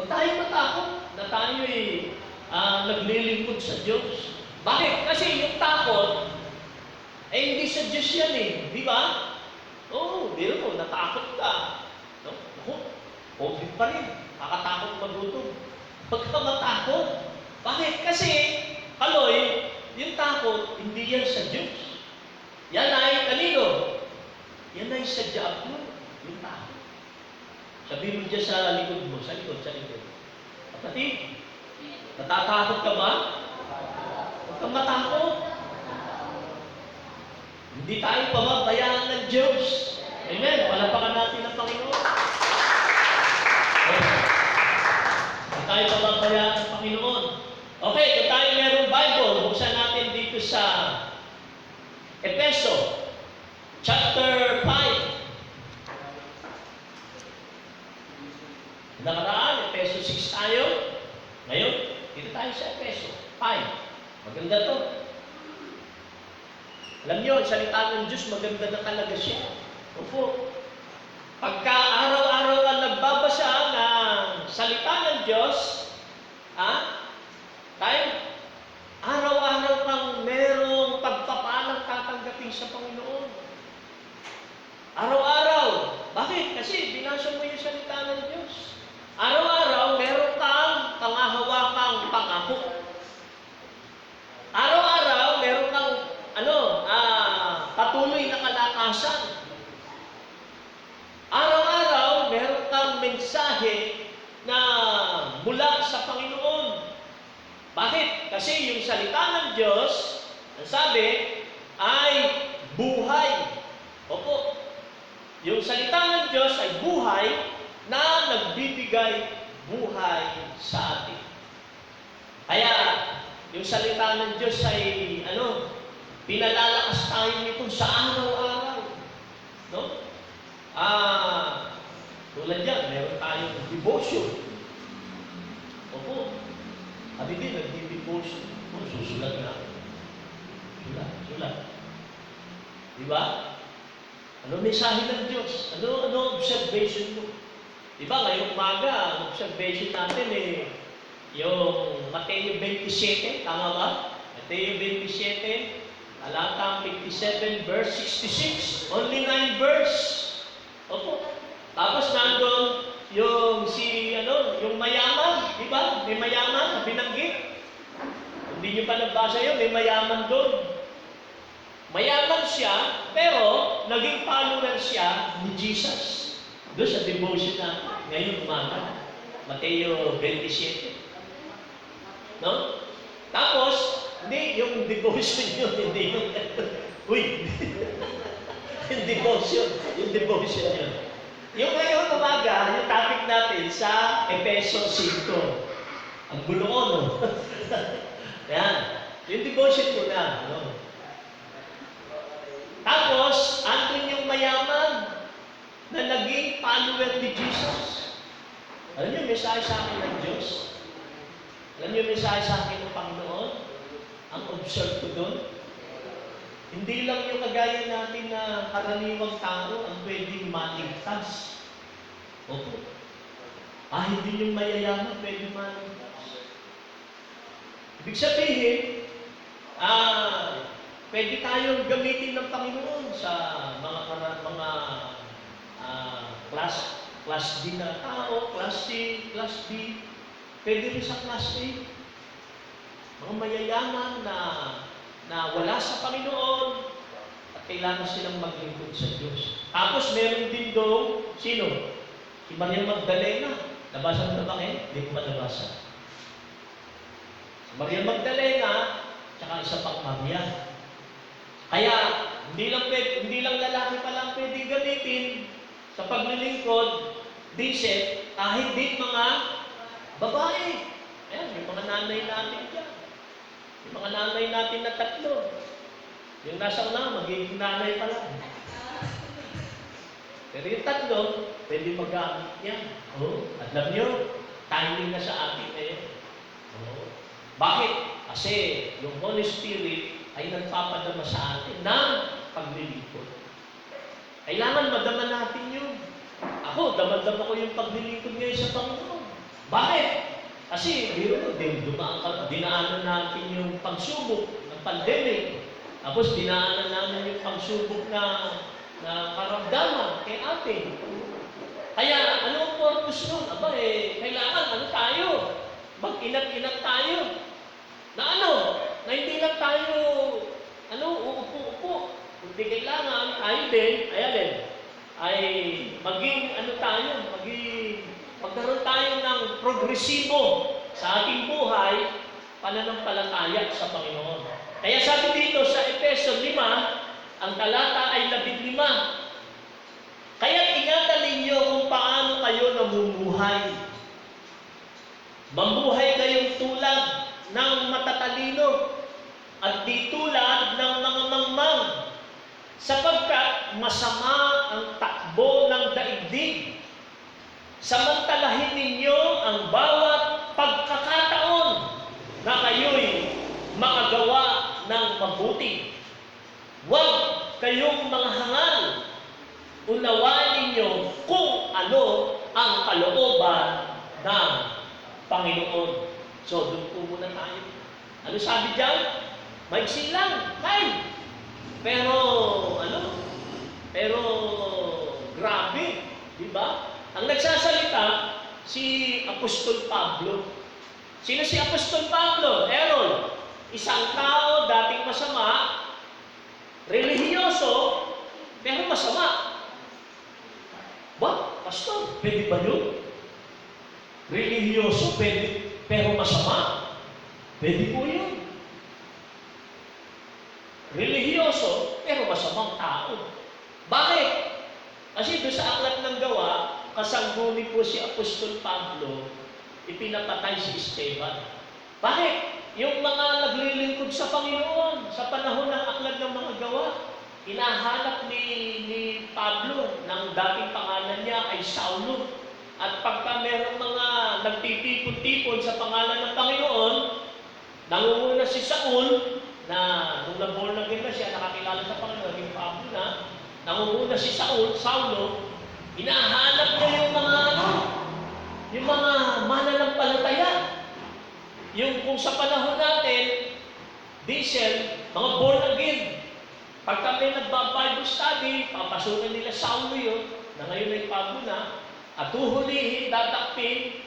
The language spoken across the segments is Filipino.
Huwag tayong matakot na tayo'y naglilingkod sa Diyos. Bakit? Kasi yung takot, hindi sa Diyos yan eh. Di ba? Oo, biro mo, natakot ka. No? Ako, COVID pa rin. Nakatakot magutom. Huwag ka matakot. Bakit? Kasi, Kaloy, yung takot, hindi yan sa Diyos. Yan ay kanino? Yan ay sa diablo. Yung takot. Sabi mo dyan sa likod mo, sa likod. Kapatid, natatakot ka ba? Huwag kang matakot. Hindi tayo pamabayaan ng Diyos. Amen. Palapakan natin ang Panginoon. Hindi tayo pamabayaan ng Panginoon. Okay, kung tayo merong Bible, buksan natin dito sa Efeso, chapter 5. Nakaraan, Efeso 6 tayo. Ngayon, dito tayo sa Efeso 5. Maganda to. Alam niyo, ang salita ng Diyos, maganda na talaga siya. Opo. Pagka araw-araw ang nagbabasa ng salita ng Diyos, tayo, araw-araw kang merong pagpapalang tatanggapin sa Panginoon. Araw-araw. Bakit? Kasi binasa mo yung salita ng Diyos. Araw-araw, meron kang pangahawakang pangako. Araw-araw, meron kang patuloy na kalakasan. Araw-araw, meron kang mensahe na mula sa Panginoon. Bakit? Kasi yung salita ng Diyos, ang sabi, ay buhay. Opo. Yung salita ng Diyos ay buhay na nagbibigay buhay sa atin. Kaya, yung salita ng Diyos ay, pinalalakas tayo nito sa araw-araw. No? Tulad yan, meron tayong devotion. Opo. Sabi din, nag-devotion. Susulat na. Sulat. Diba? Ano mensahe ng Diyos? Ano observation mo? Diba, ngayong umaga, ang observation natin yung Mateo 27, tama ba? Mateo 27, talatang 57, verse 66. Only 9 verse. Opo. Tapos nandun yung yung mayaman, di ba? May mayaman na binanggit. Hindi nyo pa nabasa yun, may mayaman doon. Mayaman siya, pero naging follower siya ni Jesus. Doon sa devotion na ngayon umaga. Mateo 27. No? Tapos, hindi yung devotion yun, hindi yung yung devotion yun. Yung ngayon umaga, yung topic natin sa Efeso 5. Ang gulo ko, no? Yan. Yung devotion ko na, no? Tapos, andun yung mayaman na naging follower ni Jesus. Alam niyo, mensahe sa akin ng Diyos? Alam niyo, mensahe sa akin ng Panginoon? Ang observe ko doon? Hindi lang yung kagaya natin na karaniwang tao ang pwedeng maligtas. Opo. Hindi yung mayayaman pwedeng maligtas. Ibig sabihin, pwede tayong gamitin ng Panginoon sa mga class D na tao, class C, class B. Pwede rin sa class A. Mga mayayaman na wala sa Panginoon at kailangan silang maglingkod sa Diyos. Tapos meron din doon, sino? Si Maria Magdalena. Nabasa mo na ba kayo? Hindi ko nabasa. Si Maria Magdalena, tsaka isa pang Maria. Kaya, hindi lang lalaki pa lang pwedeng gamitin sa paglilingkod, diset, kahit din mga babae. Ayan, yung mga nanay natin dyan. Yung mga nanay natin na 3. Yung nasa una, magiging nanay pa lang. Pero yung 3, pwede magamit yan. At alam nyo, timing na sa atin ngayon. Bakit? Kasi yung Holy Spirit ay nagpapadama sa atin ng paglilingkod. Kailangan madama natin yun. Ako, dama-dama ko yung paglilingkod ngayon sa Panginoon. Bakit? Kasi, dinaanan natin yung pagsubok ng pandemic. Tapos, dinaanan namin yung pagsubok na karamdaman kay ate. Kaya, ano ang purpose nun? Kailangan, tayo? Mag-inat-inat tayo. Na hindi lang tayo, uupo-upo. Hindi kailangan, tayo din, ay magkaroon tayo ng progresibo sa ating buhay, pananampalataya sa Panginoon. Kaya sabi dito sa Efeso 5, ang talata ay 15. Kaya ingatan ninyo kung paano kayo namumuhay. Mamuhay kayong tulad ng matatalino at di tulad ng mga mangmang, sapagkat masama ang takbo ng daigdig. Samantalahin ninyo ang bawat pagkakataon na kayo'y makagawa ng mabuti. Huwag kayong manghangal. Unawain ninyo kung ano ang kalooban ng Panginoon. So, doon po muna tayo. Ano sabi dyan? Maigsi lang, fine. Pero grabe, di ba? Ang nagsasalita, si Apostol Pablo. Sino si Apostol Pablo? Errol. Isang tao, dating masama, relihiyoso, pero masama. Ba? Pastor, pwede ba yun? Relihiyoso, pwede, pero masama? Pwede po yun. Relihiyoso, pero masamang tao. Bakit? Kasi doon sa Aklat ng Gawa, kasangguni po si Apostol Pablo, ipinapatay si Esteban. Bakit? Yung mga naglilingkod sa Panginoon, sa panahon ng Aklat ng mga Gawa, hinahanap ni Pablo, ng dating pangalan niya ay Saulo. At pagka merong mga nagtitipon-tipon sa pangalan ng Panginoon, nangunguna si Saul, na nung na-born again na siya, nakakilala sa Panginoon, naging Pablo na, nangunguna si Saulo, hinahanap niya yung mga mananampalataya. Yung kung sa panahon natin, diesel, mga born again. Pagka may nagba-Bible study, papasukan nila Saulo yun, na ngayon ay Pablo na, at uhulihin, dadakpin,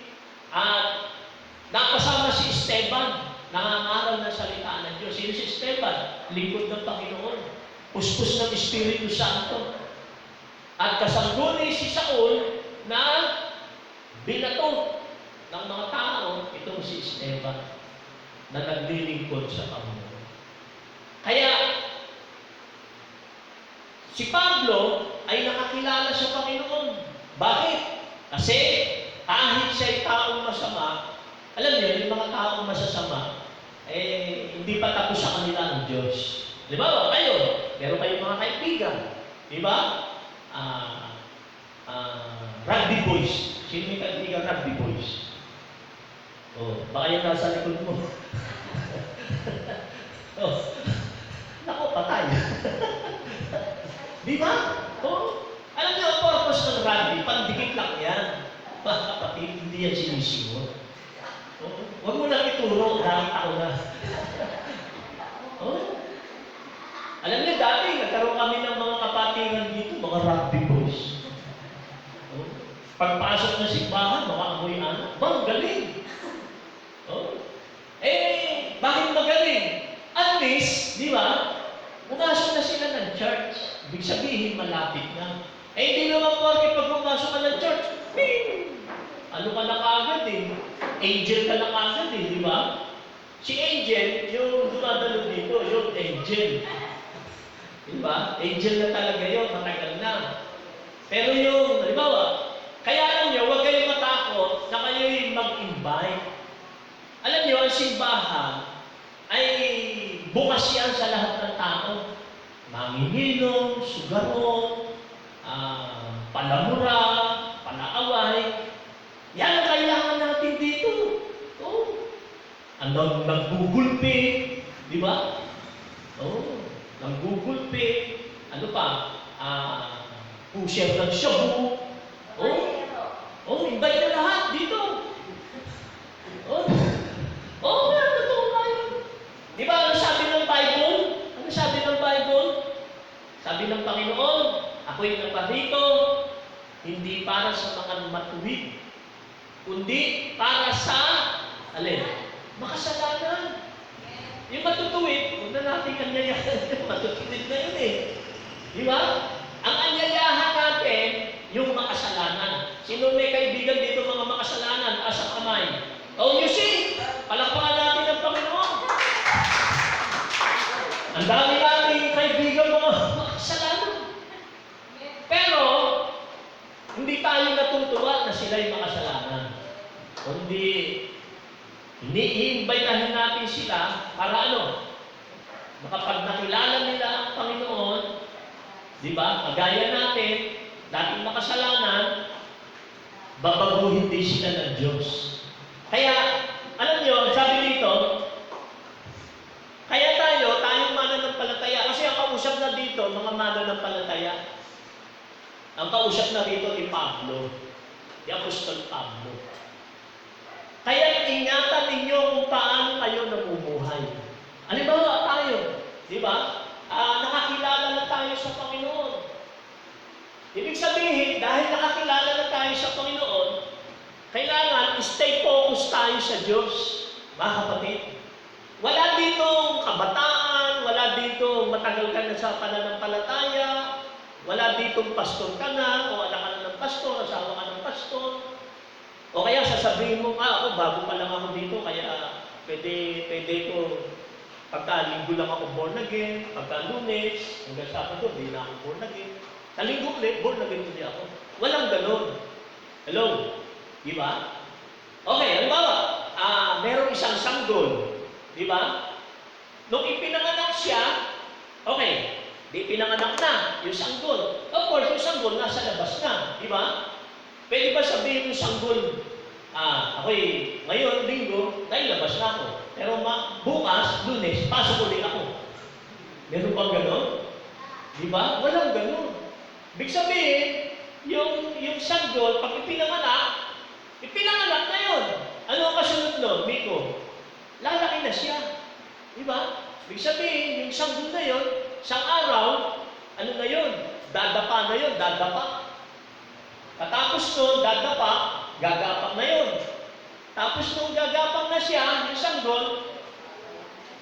at nakasama si Esteban, nangangaral ng salita ng Diyos. Sino si Esteban? Lingkod ng Panginoon. Puspos ng Espiritu Santo. At kasangguni si Saul na binato ng mga tao, itong si Esteban, na naglilingkod sa Panginoon. Kaya, si Pablo ay nakakilala sa Panginoon. Bakit? Kasi kahit siya'y taong masama, alam niyo, yung mga taong masasama, hindi pa tapos sa kanila ng Diyos. Di ba? Kayo, meron kayong mga kaibigan. Di ba? Rugby boys. Sino may kaibigan rugby boys? Baka yung nasa likod mo. Naku, patay. Di ba? Alam niyo, ang purpose ng rugby, pandikit lang yan. Kapatid, hindi yan sinisimot. Huwag mo lang ituro, dahil ako na. Alam niyo, dati, nagkaroon kami ng mga kapatiran dito, mga rugby boys. Pagpasok na simbahan, makaamoy anak. Bang, galing. Bakit magaling? At least, di ba, pumasok na sila ng church. Ibig sabihin, malapit na. Hindi naman porke pag pumasok ka ng church, ping! Ano ka na kagad Angel ka na kagad di ba? Si Angel, yung dumadalo dito, yung Angel. Di ba? Angel na talaga yun, matagal na. Pero yung, halimbawa, kaya alam nyo, huwag kayong matakot na kayo'y mag-invite. Alam nyo, ang simbahan ay bukas yan sa lahat ng tao. Manginginom, sugarong, palamura, panaaway. Yan ang kailangan natin dito. Naggugulpi, di ba? Naggugulpi. Ano pa? Pusher ng shabu. Invite na lahat dito. Ako'y naparito, hindi para sa mga matuwid, kundi para sa, alin? Makasalanan. Yung matutuwid, huwag na natin anyayahan. Matutuwid na yun eh. Di ba? Ang anyayahan natin, yung makasalanan. Sino may kaibigan dito mga makasalanan? Asa kamay. Oh, you see? Palakpakan natin ang Panginoon. Ang dami nating kaibigan mga makasalanan. Pero, hindi tayo natutuwa na sila'y makasalanan. Kundi, iniimbitahin natin sila para ano? Kapag nakilala nila ang Panginoon, di ba? Kagaya natin, dating makasalanan, babaguhin din sila ng Diyos. Kaya, alam nyo, sabi dito, kaya tayong mananampalataya, kasi ang kausap na dito, mga mananampalataya, ang kausap na dito ni Pablo, ni Apostol Pablo. Kaya ingatan ninyo kung paano kayo namumuhay. Halimbawa tayo, di ba? Nakakilala na tayo sa Panginoon. Ibig sabihin, dahil nakakilala na tayo sa Panginoon, kailangan stay focused tayo sa Diyos, mga kapatid. Wala ditong kabataan, wala ditong matagal ka na sa pananampalataya, wala ditong pastor ka na, o anak ka na ng pastor, asawa ka ng pastor, o kaya sasabihin mo, ako bago pa lang ako dito, kaya pwede ko, pagka linggo lang ako born again, pagka Lunes, hanggang Sabado, hindi na ako born again. Sa linggo ulit, born again ulit ako. Walang ganun. Hello? Di ba? Okay, halimbawa, merong isang sanggol. Di ba? Nung ipinanganak siya, okay, di pinanganak na yung sanggol. Of course, yung sanggol nasa labas na. Di ba? Pwede ba sabihin yung sanggol, ako'y ngayon, linggo, dahil labas na ako. Pero bukas, Lunes, pasok ulit ako. Meron bang gano'n? Di ba? Walang gano'n. Ibig sabihin, yung sanggol, pag ipinanganak na yun. Ano ang kasunod nun, Miko? Lalaki na siya. Di ba? Ibig sabihin, yung sanggol na yun, isang araw, ano na yun? Dadapa na yun, dadapa. Katapos nun, dadapa, gagapak na yun. Tapos nung gagapak na siya, yung sanggol,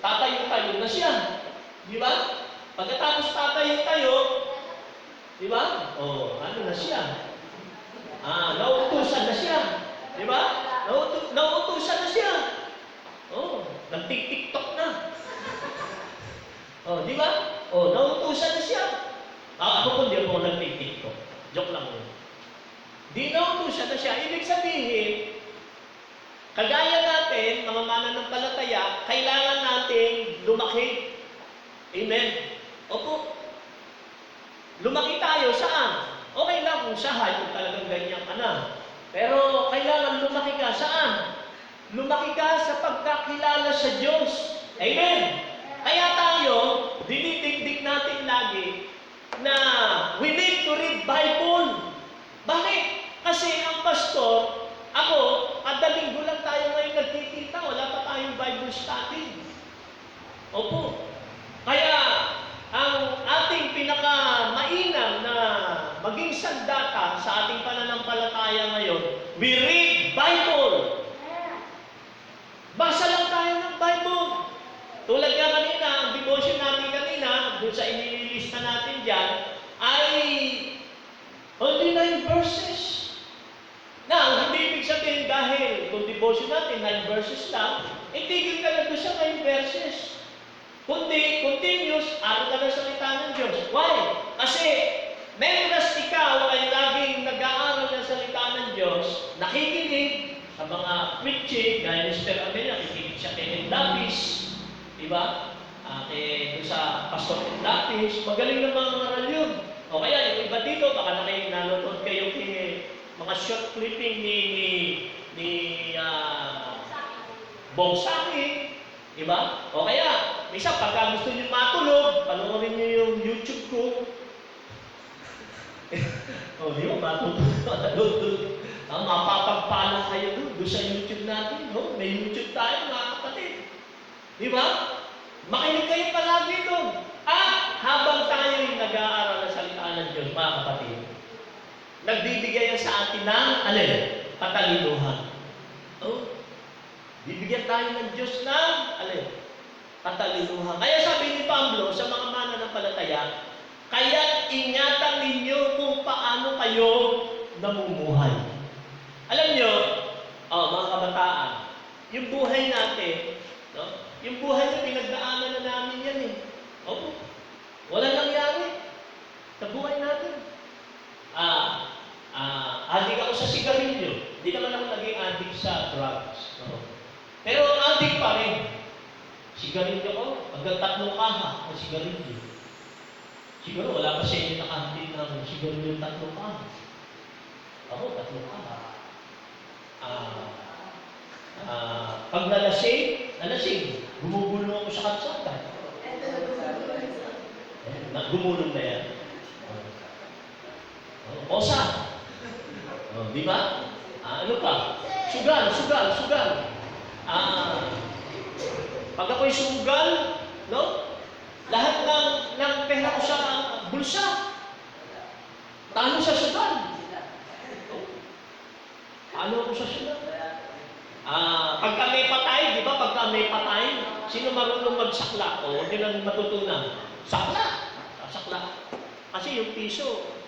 tatayo-tayo na siya. Di ba? Pagkatapos tatayo-tayo, di ba? Ano na siya? Nauutusan na siya. Di ba? Nauutusan na siya. Nagtik-tiktok na. Di ba? Nauutusan na siya. Ako po hindi ako nagtik-tiktok. Joke lang yun. Di nauutusan na siya. Ibig sabihin, kagaya natin, mga mananampalataya, kailangan natin lumaki. Amen. Opo. Lumaki tayo saan? Okay lang kung sahay, kung talagang ganyan ka na. Pero kailangan lumaki ka saan? Lumaki ka sa pagkakilala sa Diyos. Amen. Kaya tayo, dinidikdik natin lagi na we need to read Bible. Bakit? Kasi ang pastor, ako, kada linggo lang tayo ngayon nagkikita, wala pa tayong Bible study. Opo. Kaya, ang ating pinaka-mainam na maging sandata sa ating pananampalataya ngayon, we read Bible. Basa lang tayo ng Bible. Tulad nga kanina, ang devotion natin kanina, doon sa inililista natin dyan, ay only 9 verses. Now, hindi ibig sabihin dahil kung devotion natin, 9 verses lang, tigil ka na doon sa 9 verses. Kundi, continuous, araw ka na salita ng Diyos. Why? Kasi, members ikaw ay laging nag-aaral ng salita ng Diyos, nakikinig sa mga preaching, gaya ni Mr. Amelia, nakikinig siya kay Lapis, diba? Doon sa Pastor Lapis, magaling na mga ngaral yun. O kaya, yung iba dito, baka nanonood kayo kay mga short clipping ni Bong Saki, diba? O kaya, minsan, pagka gusto nyo matulog, panoorin nyo yung YouTube ko. Di ba, matulog. Mapapagpala kayo doon sa YouTube natin. May YouTube tayo, mga kapatid. Di ba? Makinig kayo palagi doon. At habang tayo'y nag-aaral ng salita ng Diyos, mga kapatid, nagbibigay yan sa atin ng, katalinuhan. Oh, bibigyan tayo ng Diyos ng, katalinuhan. Kaya sabi ni Pablo sa mga mananampalataya, kaya't ingatan ninyo kung paano kayo namumuhay. Alam nyo, mga kabataan, yung buhay natin, no? Yung buhay na pinagdaanan na namin yan eh. Opo. Wala nangyari sa buhay natin. Adik ako sa sigarilyo. Hindi naman ako naging adik sa drugs. No? Pero adik pa rin. Sigarilyo ko, hanggang 3 kaha na sigarilyo. Siguro wala pa sa inyo nakahantin ng sigarilyo 3 kaha. Ako, 3 kaha. Pag nalasing, gumugulo ako sa kalsada. Gumulong na yan. Osa. Di ba? Ano pa? Sugal. Pag ako'y sugal, no? Lahat ng pera ko sa bulsa. Talo sa sugal. Talo ako sa sugal. Pagka may patay, di ba? Pagka may patay, sino marunong magsakla? O, hindi lang matutunan. Sakla. Kasi yung piso,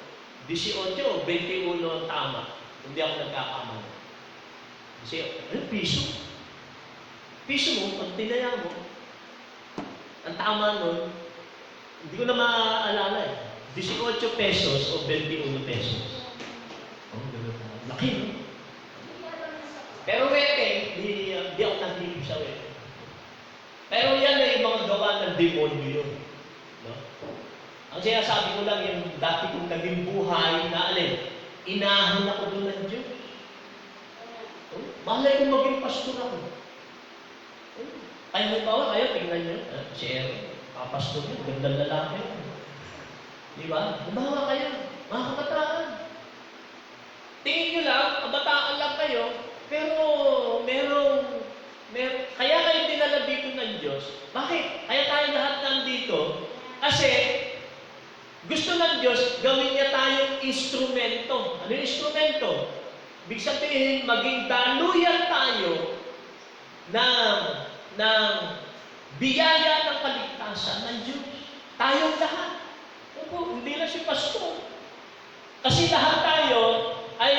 18 o 21 ang tama. Hindi ako nagkakamali. Kasi, piso? Piso mo, pag tinaya mo, ang tama nun, hindi ko na maaalala eh. 18 pesos o 21 pesos. Laki, no? Pero wete, di ako nag-ibig sa wete. Pero yan ay mga gawa ng demonyo yun. No? Ang sinasabi ko lang, yung dati kong naging buhay na inahan ako doon ng Diyos. Malay kong maging pastor ako. Kayo tingnan nyo, si Aaron, pastor niya, gandang lalaki. Di ba? Gumawa kayo, mga kabataan. Tingin nyo lang, kabataan lang kayo, pero kaya kayo dinala dito ng Diyos. Bakit? Kaya tayo lahat nandito. Kasi, gusto ng Diyos, gawin niya tayong instrumento. Ano yung instrumento? Ibig sabihin, maging daluyan tayo ng biyaya ng kaligtasan ng Diyos. Tayong lahat. Opo, hindi lang si pastor. Kasi lahat tayo ay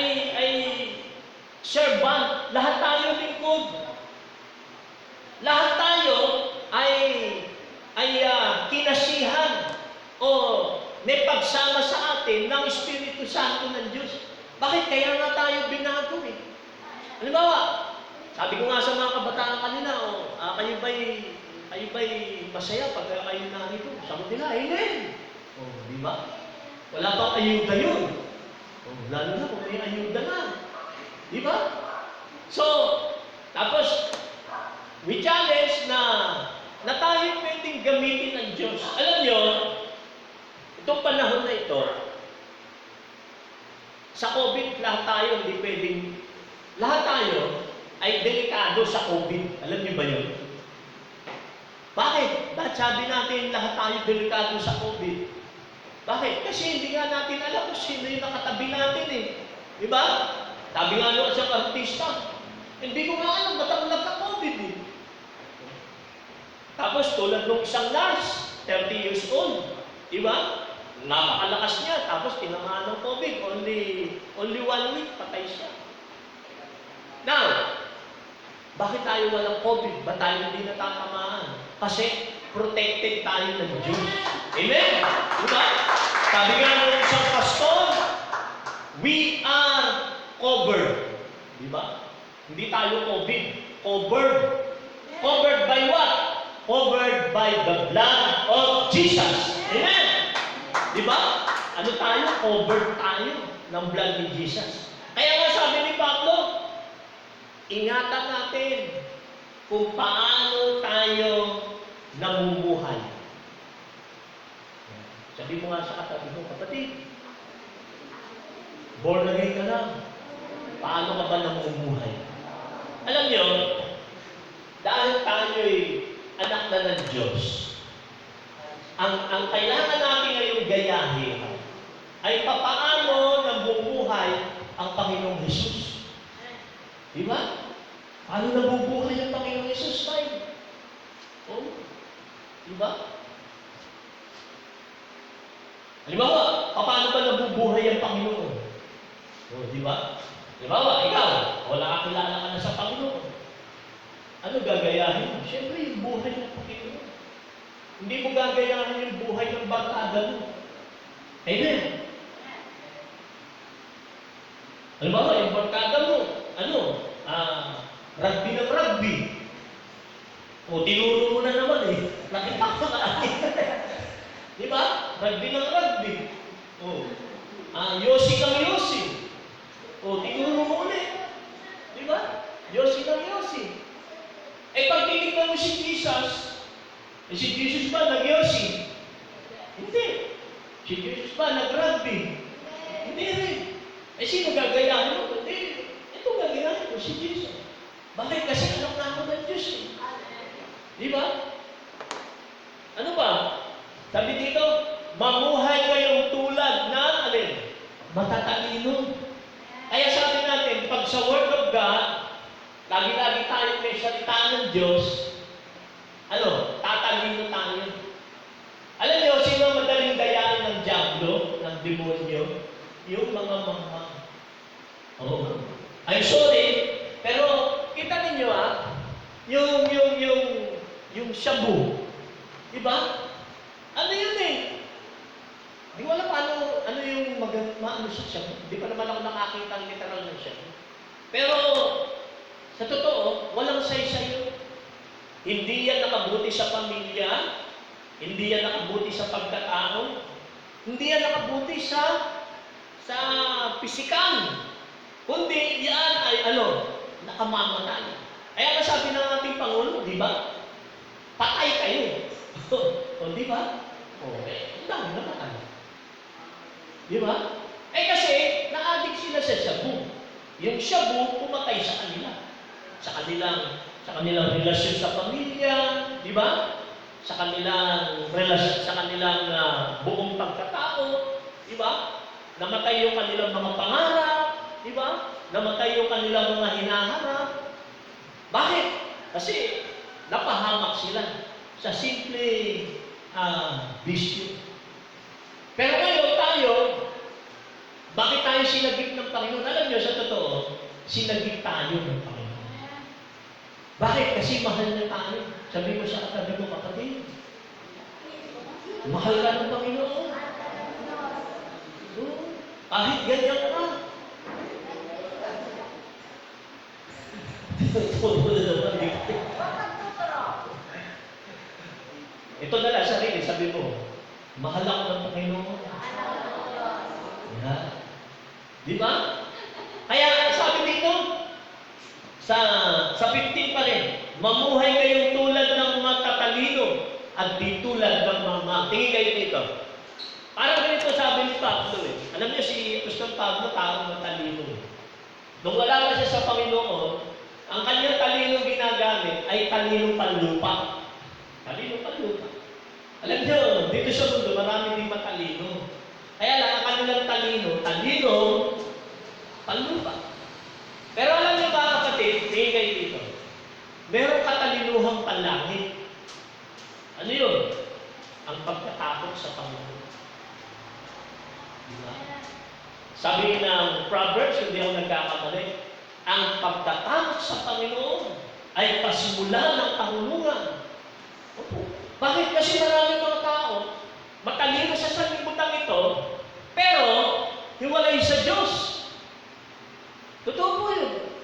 servant. Lahat tayo lingkod. Lahat tayo ay kinasihan o may pagsama sa atin ng Espiritu Santo ng Diyos. Bakit? Kaya nga tayo binago eh. Halimbawa, sabi ko nga sa mga kabataan kanina, kayo ba'y masaya pag kayo narito? Sabi nila, amen. Di ba? Wala pang ayuda yun. Lalo na kung may ayuda na. Di ba? So, tapos, we challenge na tayo pwedeng gamitin ng Diyos. Alam nyo, itong panahon na ito, sa COVID, lahat tayo ay delikado sa COVID. Alam niyo ba yun? Bakit? Bakit sabi natin lahat tayo delikado sa COVID? Bakit? Kasi hindi nga natin alam kung sino yung nakatabi natin eh. Di ba? Sabi nga nung isang artista, hindi ko nga alam ba't ako nagka-COVID eh. Tapos tulad nung isang nurse, 30 years old. Di ba? Napakalakas niya, tapos tinamaan ng COVID, only 1 week, patay siya. Now, bakit tayo walang COVID? Ba't tayo hindi natatamaan? Kasi protected tayo ng Diyos. Amen? Diba? Sabi nga ng isang pastor, we are covered. Diba? Hindi tayo COVID. Covered. Covered by what? Covered by the blood of Jesus. Amen? Diba? Ano tayo? Covered tayo ng blood ni Jesus. Kaya nga sabi ni Pablo, ingatan natin kung paano tayo namumuhay. Sabi mo nga sa katabi mo, kapatid, born again ka na. Paano ka ba namumuhay? Alam nyo, dahil tayo'y anak na ng Diyos, ang kailangan natin ngayong gayahin ay papaano nabubuhay ang Panginoong Hesus. Di ba? Paano nabubuhay ang Panginoong Hesus tayo? Oh, di ba? Halimbawa, paano ba nabubuhay ang Panginoon? Oh, di ba? Halimbawa, ikaw, wala ka kilala ka na sa Panginoon. Ano gagayahin mo? Siyempre, yung buhay ng Panginoon. Hindi mo gagayahin yung buhay ng barkada mo. Amen. Halimbawa, yung barkada mo, rugby ng rugby. O, tinuro mo na naman eh. Nakita ko na. Di ba? Rugby ng rugby. O, yosi ng yosi. O, tinuro mo ulit. Di ba? Yosi ng yosi. Eh, pag tinignan mo si Jesus ba nag-yosi? Hindi. Si Jesus ba nag-rugby? Hindi rin. Eh, sino gagayahin mo? Hindi. Ito gagayahin mo, si Jesus. Bakit? Kasi anak na ako ng Diyos eh. Di ba? Ano ba? Sabi dito, mamuhay kayong tulad na, matatalino. Kaya sabi natin, pag sa Word of God, lagi-lagi tayo may salita ng Diyos, tatalino tayo. Alam niyo, sino madaling dayain ng diablo, ng demonyo? Yung mga mamang. Oh. I'm sorry, pero kita ninyo yung shabu. Diba? Ano yun eh? Di ko alam ano yung maano sa shabu. Di pa naman ako nakakita ang literal ng shabu. Pero, sa totoo, walang say-sayo. Hindi yan nakabuti sa pamilya, hindi yan nakabuti sa pagkatao, hindi yan nakabuti sa pisikal. Kundi yan ay nakamamatay. Kaya nga sabi ng ating Pangulo, di ba? Patay kayo. O, di ba? O, ang dami namatay. Di ba? Eh kasi, na-addict sila sa shabu. Yung shabu, pumatay sa kanila. Sa kanilang relasyon sa pamilya, di ba? Sa kanilang relasyon, sa kanilang buong pagkatao, di ba? Namatay yung kanilang mga pangarap, di ba? Namatay yung kanilang mga hinaharap. Bakit? Kasi napahamak sila sa simple bisyo. Pero ngayon tayo, bakit tayo sinagip ng Panginoon? Alam niyo, sa totoo, sinagip tayo ng Panginoon. Bakit? Kasi mahal na tayo. Sabi mo sa katabi mo, kapatid, mahal ka ng Panginoon. Kahit ganyan ka. Ito na lang, sarili, sabi mo, mahal ako ng Panginoon. Yeah. Di ba? Kaya sabi dito, sa 15 pa rin, mamuhay kayong tulad ng mga tatalino at di tulad ng mga tingin kayo dito. Parang ganito sabi ni Pablo eh. Alam niyo si Apostol Pablo, taong matalino. Nung wala na siya sa Panginoon, ang kanyang talino ginagamit ay talino panlupa. Talino panlupa. Alam niyo, dito sa mundo, marami din matalino. Kaya lang, ang kanilang talino panlupa. Pero alam niyo ba kapatid, tingin kayo dito, merong katalinuhang panlangit. Ano yun? Ang pagkatakot sa Panginoon. Diba? Sabi ng Proverbs, hindi ako nagkakamali, ang pagtatakot sa Panginoon ay pasimula ng kahulugan. Opo. Bakit? Kasi maraming mga tao, matalino sa sanlibutan ito, pero hiwalay sa Diyos. Totoo po yun.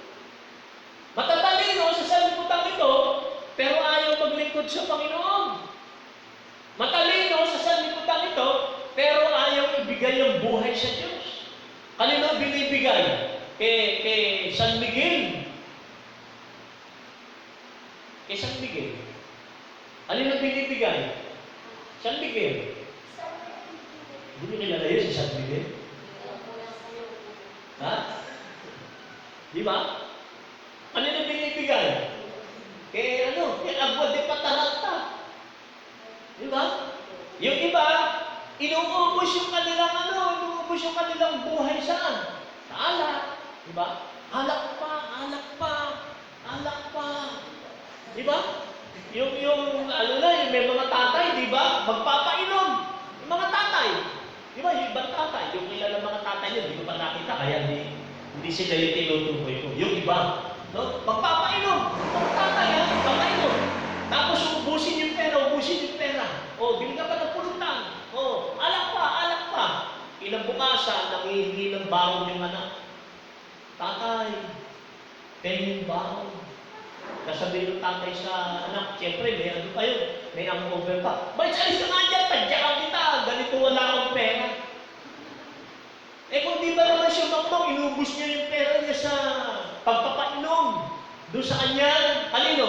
Matatalino sa sanlibutan ito, pero ayaw maglingkod sa Panginoon. Matalino sa sanlibutan ito, pero ayaw ibigay ang buhay sa Diyos. Kanino binibigay? Kay San Miguel. Kay San Miguel. Kanino binibigay? San Miguel. Hindi nyo kilala yun si San Miguel? Ha? Di ba? Kanino binibigay? Kay Agua de Pataranta. Di ba? Yung iba, inuubos yung kanilang buhay saan? Sa alak. Diba? Alak pa, alak pa, alak pa. Diba? Yung may mga tatay, diba? Magpapainom. Yung mga tatay. Diba? Yung ibang tatay. Yung kilala mga tatay yun, hindi ko pa nakita, kaya hindi sila yung tinutukoy ko. Yung iba, no? Magpapainom. Mga tatay, ha? Magpapainom. Tapos ubusin yung pera. O, bili ka pa ng pulutan. O, alak pa. Kinabukasan, nangihingi ng baon yung anak. Tatay, pengen yung baon. Nasabi ng tatay sa anak, siyempre, may ano pa yun, may hangover pa. May alis ka nga dyan, tadyakan kita, ganito wala akong pera. Kung di ba naman siya magmang, inubos niya yung pera niya sa pagpapainom. Doon sa kanyang, kanino?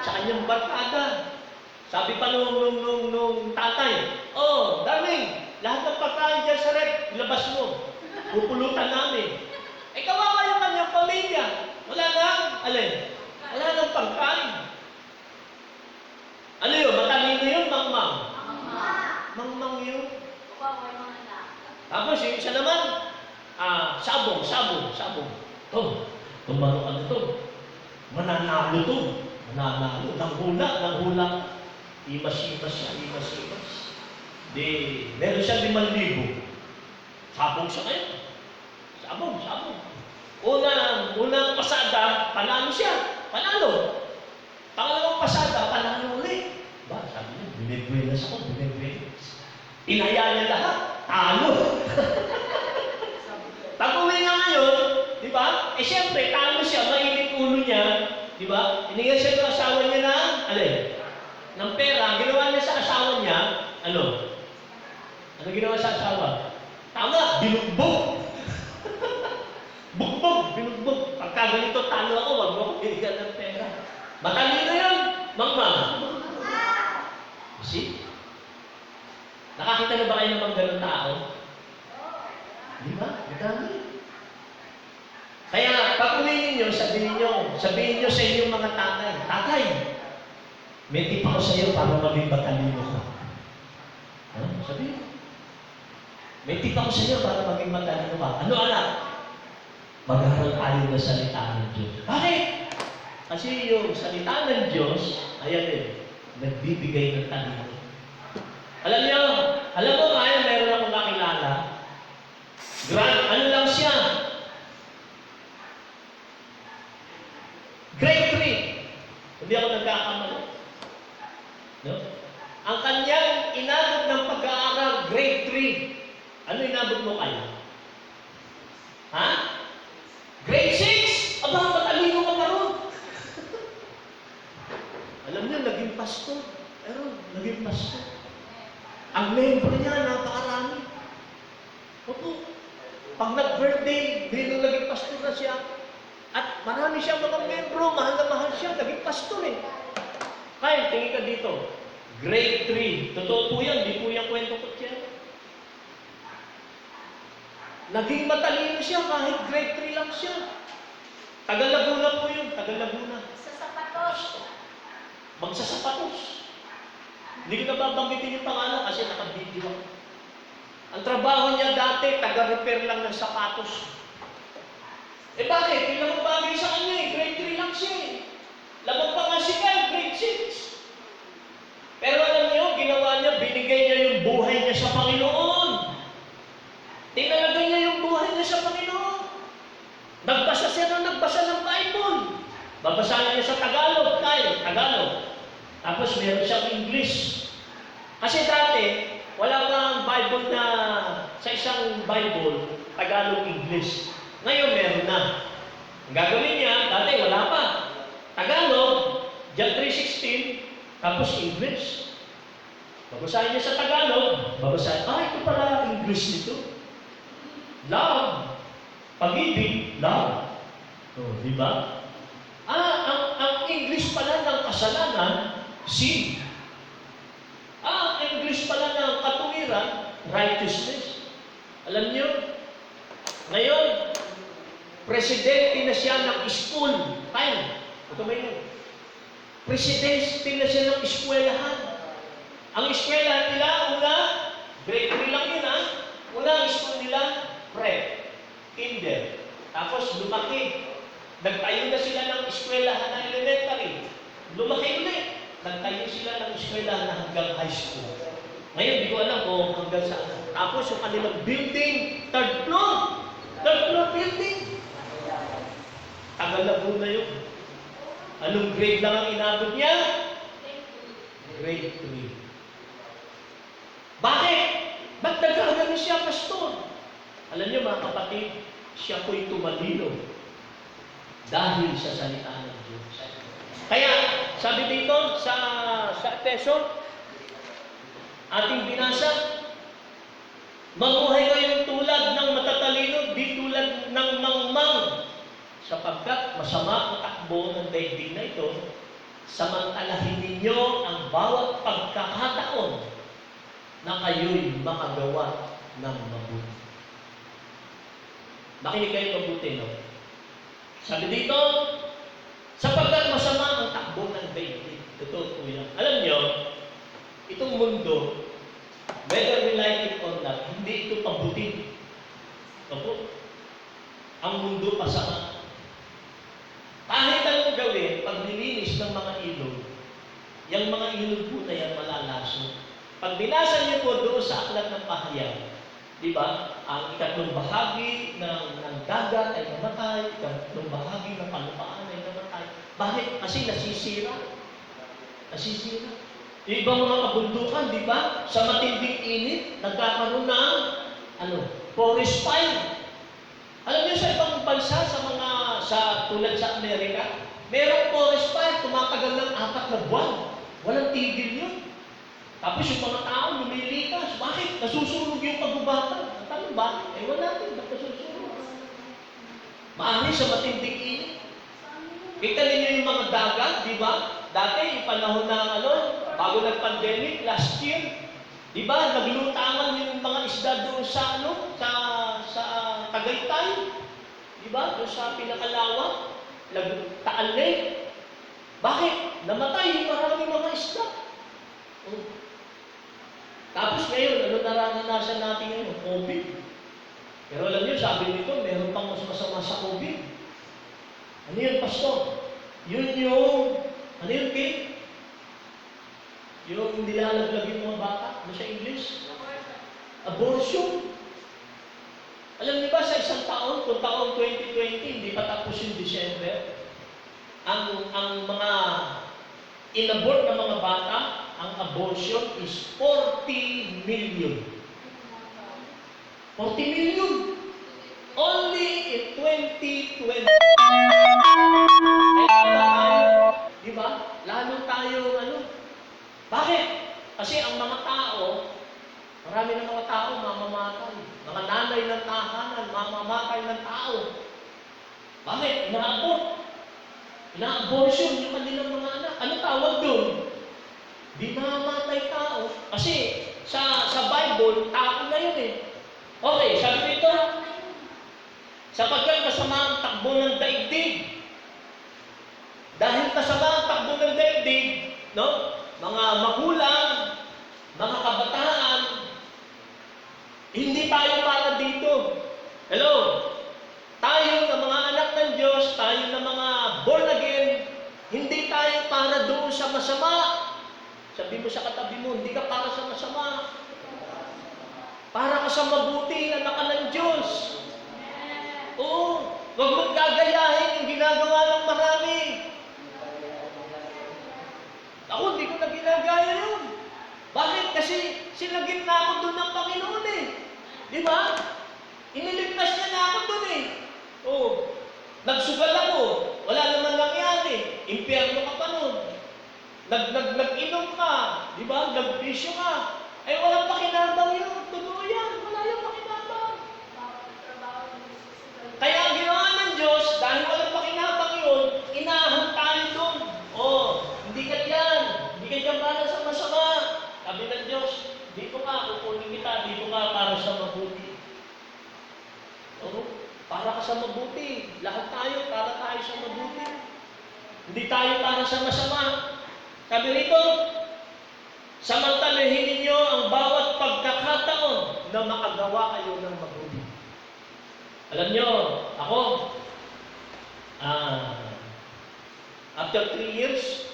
Sa kanyang barkada. Sabi pa nung tatay, oh, darling, lahat ng pagkain dyan sa rep, ilabas mo. Pupulutan namin. Kawawa yung kanyang pamilya. Wala nang pagkain. Ano yun? Matalino yun, mangmang? Mangmang yun. Tapos yung isa naman, sabong. Tumaro ano to? Mananalo to. Nanghula. Imas. Meron siya 5,000. Sabong siya ngayon. Sabong. Unang pasada, panalo siya. Pangalawang pasada, panalo ulit. Sabi niya, binibwelas ako. Inaya niya lahat. Talo. Pag-uwi nga ngayon, di ba? Siyempre, talo siya, mainit ulo niya. Di ba? Inigyan siya ng asawa niya ng pera. Ginawa niya sa asawa niya, ano ginawa sa asawa? Tama, binugbog. Binugbog. Pagka ganito, talo ako, wag mo ako binigyan ng pera. Matalino yun, mangmang. See? Nakakita na ba kayo ng ganun tao? Di ba? Madami. Kaya, pag uwi ninyo, sabihin nyo sa inyong mga tatay, may tip ako sa iyo para maging matalino ka. Sabihin. May tip ako sa iyo para maging matalino ka. Ano anak? Mag-aral tayo ng salita ng Diyos. Bakit? Kasi yung salita ng Diyos, nagbibigay ng talino. Alam mo kaya meron akong nakilala. Ano lang siya? Grade 3. Hindi ako nagkakamali. No? Ang kanyang inabot ng pag-aaral, grade 3. Ano inabot mo kaya? Ha? Grade 6? Aba, matalino ka na ron. Alam niyo, naging pastor. Naging pastor. Ang member niya, napakarami. Opo. Pag nag-birthday, naging pastor na siya. At marami siyang mga membro, mahal na mahal siya, naging pastor Kaya, tingin ka dito. Grade 3. Totoo po yan, di po yung kwento ko siya. Naging matalino siya kahit grade 3 lang siya. Taga Laguna po yun, taga Laguna. Magsasapatos. Hindi ko na babanggitin yung pangalan kasi naka-video. Ang trabaho niya dati, taga-repair lang ng sapatos. Bakit? Yung lamang bagay sa kanya grade 3 lang siya Lamang pa nga siya, grade 6. Pero alam niyo, ginawa niya, binigay niya yung buhay niya sa Panginoon. Tinalagay niya yung buhay niya sa Panginoon. Nagbasa ng Bible. Babasa niya sa Tagalog, Tagalog. Tapos meron siyang English. Kasi dati, wala kang Bible na sa isang Bible, Tagalog, English. Ngayon meron na. Ang gagawin niya, dati wala pa. Tagalog, John 3:16, tapos English. Babasahin niya sa Tagalog, ito pala English nito. Love. Pag-ibig, love. Di ba? Ang English pala ng kasalanan, sin. Ang English pala ng katuwiran, righteousness. Alam niyo, ngayon, presidente na siya ng school. Ito ba yun? Presidente na siya ng eskwelahan. Ang eskwela nila, una, grade 3 lang yun ha. Una, ang school nila, prep, kinder. Tapos lumaki. Nagtayo na sila ng eskwelahan na elementary. Lumaki ulit. Nagtayo sila ng eskwelahan na hanggang high school. Ngayon, di ko alam kung hanggang saan. Tapos yung kanilang building, third floor. Third floor building. Tagal na po na yun. Anong grade lang ang inabot niya? Grade 3. Bakit? Ba't nagkakagaling siya, pastor? Alam niyo mga kapatid, siya po'y tumalino dahil sa salita ng Diyos. Kaya, sabi dito sa Efeso, ating binasa, mabuhay kayong tulad ng matatalino, di tulad ng mangmang, sapagkat masama ang takbo ng daigdig na ito, samantalahin ninyo ang bawat pagkakataon na kayo'y makagawa ng mabuti. Makinig kayo mabuti, no? Sabi dito, sapagkat masama ang takbo ng daigdig. Ito, kuya. Alam nyo, itong mundo, whether we like it or not, hindi ito pabuti. Opo. Ang mundo pasama. Kahit anong gawin, pag nilinis ng mga ilog, yung mga ilog po na yan malalaso. Pag binasa niyo po doon sa aklat ng pahayag, di ba? Ang ikatlong bahagi ng dagat ay namatay, ikatlong bahagi ng kalupaan ay namatay. Bakit? Kasi nasisira. Nasisira. Yung ibang mga kabundukan, di ba? Sa matinding init, nagkakaroon ng forest fire. Alam niyo sa ibang bansa, tulad sa Amerika, merong forest fire, tumatagal ng 4 na buwan. Walang tigil yun. Tapos yung mga tao lumilikas. Bakit? Nasusunog yung pagubatan. Tanong bakit? Ewan natin, ba't nasusunog? Maari sa matinding init. Kita ninyo yung mga dagat, di ba? Dati, yung panahon ng bago nag-pandemic, last year, di ba? Naglutangan yung mga isda doon sa Tagaytay. Di ba? Doon sa pinakalawak, Taal Lake. Bakit? Namatay yung maraming mga isda. Tapos ngayon, ano naranasan natin ngayon? COVID. Pero alam niyo, sabi nito, meron pang mas masama sa COVID. Ano yun, pastor? Yun yung, ano yun, Kate? Yung nilalaglag yung mga bata. Ano sa English? Abortion. Alam niyo ba, sa isang taon, kung taong 2020, hindi pa tapos yung December, ang mga inabort na mga bata, ang abortion is 40 million. 40 million. Only in 2020. Di ba? Lalo tayo, Bakit? Kasi ang mga tao, marami ng mga tao mamamatay. Mga nanay ng tahanan, mamamatay ng tao. Bakit? Ina-abortion yung kanilang mga anak. Ano tawag doon? Di mamamatay tao. Kasi sa Bible, tao na yun eh. Okay, sabi dito, sapagkat masama ang takbo ng daigdig. Dahil masama ang takbo ng daigdig, no? Mga magulang, mga kabataan, hindi tayo para dito. Hello? Tayo na mga anak ng Diyos, tayo na mga born again, hindi tayo para doon sa masama. Sabi mo sa katabi mo, hindi ka para sa masama. Para ka sa mabuti, anak ka ng Diyos. Oo, huwag mong gagayahin yung ginagawa ng marami. Ako, hindi ko na ginagaya yun. Bakit? Kasi sinagip na ako doon ng Panginoon eh. Di ba? Iniligtas niya na ako doon eh. Oo. Nagsugal ako. Wala naman nangyari. Impyerno ka pa noon. Nag-inom ka. Di ba? Nag-bisyo ka. Ay, walang pakinabang yun. Totoo yan. Wala yung pakinabang. Kaya ang ginawa ng Diyos, dahil walang pakinabang yun, inaahon tayo doon. Oh, hindi ka diyan. Hindi ka diyan para sa masama. Sabi ng Diyos, dito ka, kukunin kita, dito ka para sa mabuti. Oh, para ka sa mabuti. Lahat tayo, para tayo sa mabuti. Hindi tayo para sa masama. Sabi rito, Samantalahin ninyo ang bawat pagkakataon na makagawa kayo ng mabuti. Alam nyo, ako, after 3 years,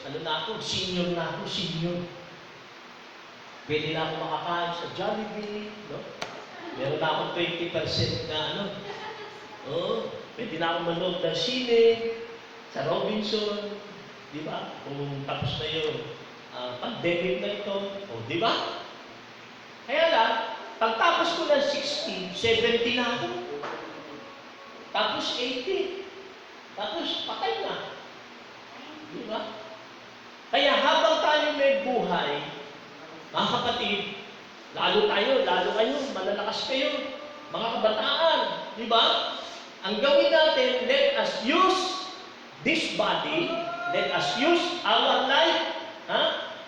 senior na ako, senior. Pwede na ako makakain sa Jollibee, no? Meron na akong 20% na pwede na akong manood ng sine, sa Robinson, di ba? Kung tapos na yun, pandemic na ito, di ba? Kaya lang, pagtapos ko ng 60, 70 na ako. Tapos 80. Tapos patay na. Di ba? Kaya habang tayo may buhay, mga kapatid, lalo kayo, malalakas kayo, mga kabataan, di ba? Ang gawin natin, let us use this body, let us use our life,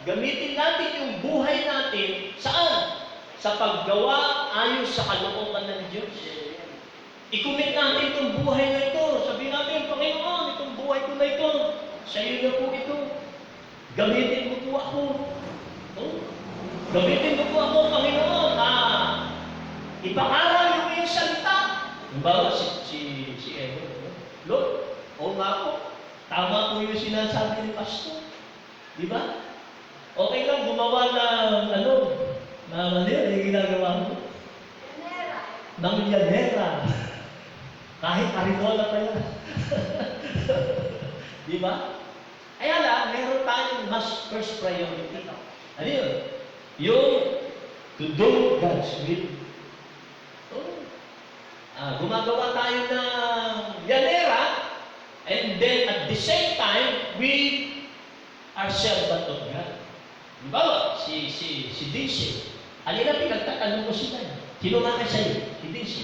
gamitin natin yung buhay natin, saan? Sa paggawa ayon sa kalooban ng Diyos. I-commit natin itong buhay na ito. Sabihin natin, Panginoon, itong buhay ko na ito, sa iyo na po ito. Gamitin mo po ako. Gamitin mo po ako, Panginoon, ipangaral yung iyong salita. Halimbawa, si Evo, Lord, nga po, tama po yung sinasabi ni Pastor. Di ba? Okay lang gumawa ng yung ginagawa mo? Ng milyanera. Kahit arinola pa yan. Di ba? Kaya lang, meron tayong mas first priority. Ano yun? Yung to do God's will. Gumagawa tayo ng milyanera, and then at the same time, we are servant of God. Di ba? Si DC. Halina, pinagtatanong ko sila. Sino nga sa'yo? Si DC.